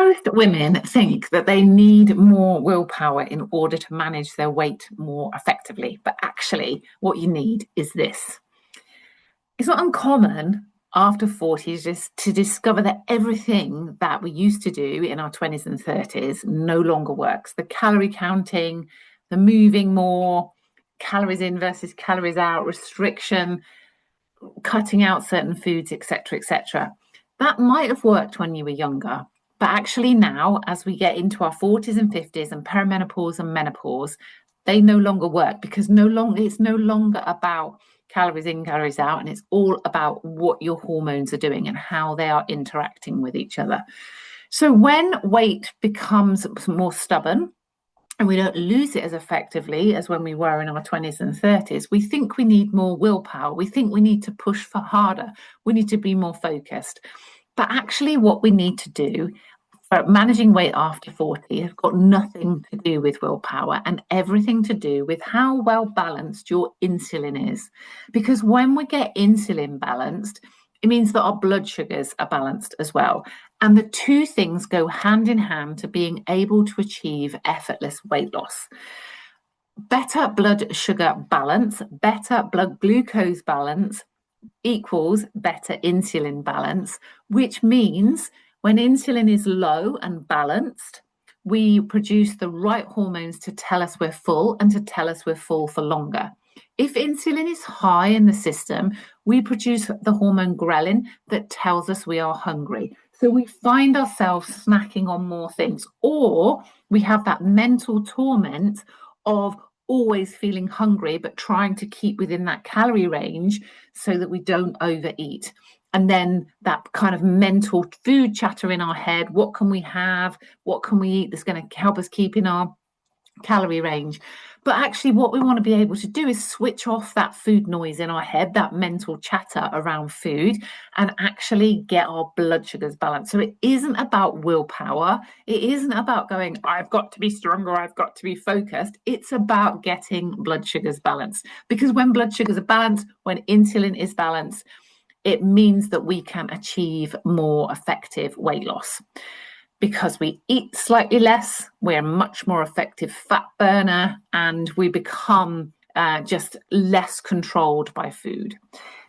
Most women think that they need more willpower in order to manage their weight more effectively. But actually, what you need is this. It's not uncommon after 40 just to discover that everything that we used to do in our 20s and 30s no longer works. The calorie counting, the moving more, calories in versus calories out, restriction, cutting out certain foods, etc., etc. That might have worked when you were younger. But actually now, as we get into our 40s and 50s and perimenopause and menopause, they no longer work because it's no longer about calories in, calories out, and it's all about what your hormones are doing and how they are interacting with each other. So when weight becomes more stubborn and we don't lose it as effectively as when we were in our 20s and 30s, we think we need more willpower. We think we need to push for harder. We need to be more focused. But actually what we need to do for managing weight after 40 has got nothing to do with willpower and everything to do with how well balanced your insulin is. Because when we get insulin balanced, it means that our blood sugars are balanced as well. And the two things go hand in hand to being able to achieve effortless weight loss. Better blood sugar balance, better blood glucose balance equals better insulin balance, which means when insulin is low and balanced, we produce the right hormones to tell us we're full and to tell us we're full for longer. If insulin is high in the system, we produce the hormone ghrelin that tells us we are hungry. So we find ourselves snacking on more things, or we have that mental torment of always feeling hungry, but trying to keep within that calorie range so that we don't overeat. And then that kind of mental food chatter in our head, what can we have? What can we eat that's going to help us keep in our calorie range? But actually what we want to be able to do is switch off that food noise in our head, that mental chatter around food, and actually get our blood sugars balanced. So it isn't about willpower. It isn't about going, I've got to be stronger, I've got to be focused. It's about getting blood sugars balanced. Because when blood sugars are balanced, when insulin is balanced, it means that we can achieve more effective weight loss. Because we eat slightly less, we're a much more effective fat burner, and we become just less controlled by food.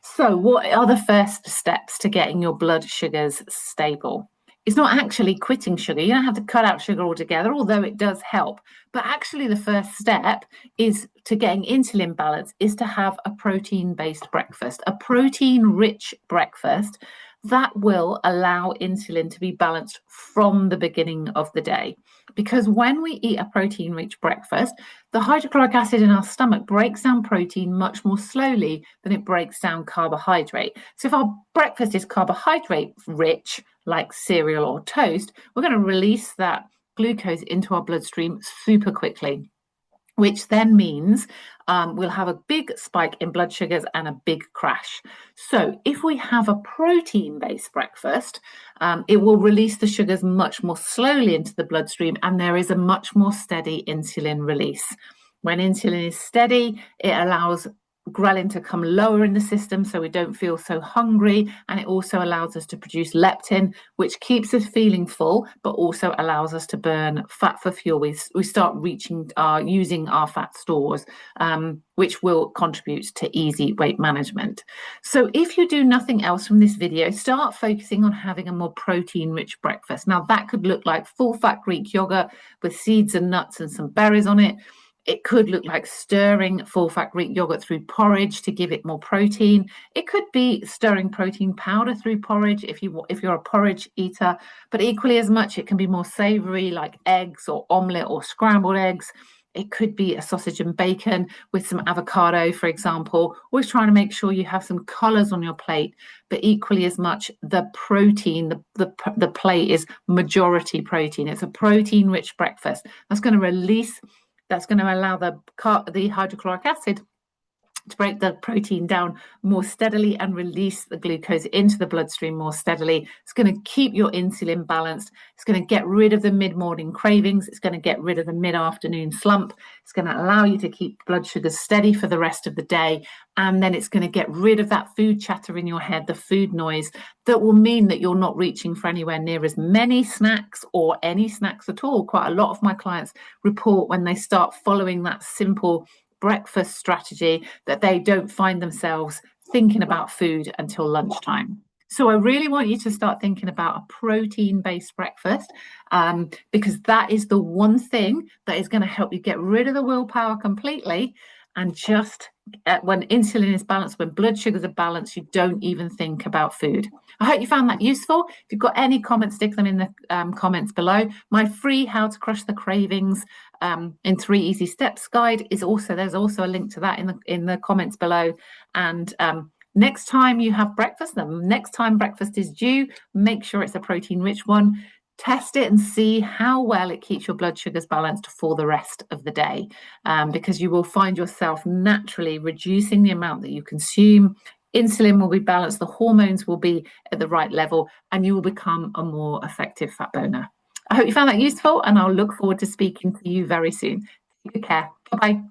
So what are the first steps to getting your blood sugars stable? It's not actually quitting sugar. You don't have to cut out sugar altogether, although it does help. But actually the first step is to getting insulin balance is to have a protein-based breakfast, a protein-rich breakfast that will allow insulin to be balanced from the beginning of the day. Because when we eat a protein-rich breakfast, the hydrochloric acid in our stomach breaks down protein much more slowly than it breaks down carbohydrate. So if our breakfast is carbohydrate-rich, like cereal or toast, we're going to release that glucose into our bloodstream super quickly, which then means we'll have a big spike in blood sugars and a big crash. So if we have a protein-based breakfast, it will release the sugars much more slowly into the bloodstream, and there is a much more steady insulin release. When insulin is steady, it allows ghrelin to come lower in the system so we don't feel so hungry, and it also allows us to produce leptin, which keeps us feeling full but also allows us to burn fat for fuel. We start using our fat stores, which will contribute to easy weight management. So if you do nothing else from this video, start focusing on having a more protein-rich breakfast. Now that could look like full-fat Greek yogurt with seeds and nuts and some berries on it. It could look like stirring full-fat Greek yogurt through porridge to give it more protein. It could be stirring protein powder through porridge if you're a porridge eater, but equally as much it can be more savory like eggs or omelette or scrambled eggs. It could be a sausage and bacon with some avocado, for example. Always trying to make sure you have some colors on your plate, but equally as much the protein, the plate is majority protein. It's a protein-rich breakfast. That's going to allow the hydrochloric acid to break the protein down more steadily and release the glucose into the bloodstream more steadily. It's going to keep your insulin balanced. It's going to get rid of the mid-morning cravings. It's going to get rid of the mid-afternoon slump. It's going to allow you to keep blood sugars steady for the rest of the day. And then it's going to get rid of that food chatter in your head, the food noise, that will mean that you're not reaching for anywhere near as many snacks or any snacks at all. Quite a lot of my clients report when they start following that simple breakfast strategy that they don't find themselves thinking about food until lunchtime. So I really want you to start thinking about a protein-based breakfast, because that is the one thing that is going to help you get rid of the willpower completely. And just when insulin is balanced, when blood sugars are balanced, you don't even think about food. I hope you found that useful. If you've got any comments, stick them in the comments below. My free How to Crush the Cravings in 3 Easy Steps guide is also, there's also a link to that in the comments below. And next time you have breakfast, the next time breakfast is due, make sure it's a protein-rich one. Test it and see how well it keeps your blood sugars balanced for the rest of the day, because you will find yourself naturally reducing the amount that you consume. Insulin will be balanced, the hormones will be at the right level, and you will become a more effective fat burner. I hope you found that useful, and I'll look forward to speaking to you very soon. Take care. Bye-bye.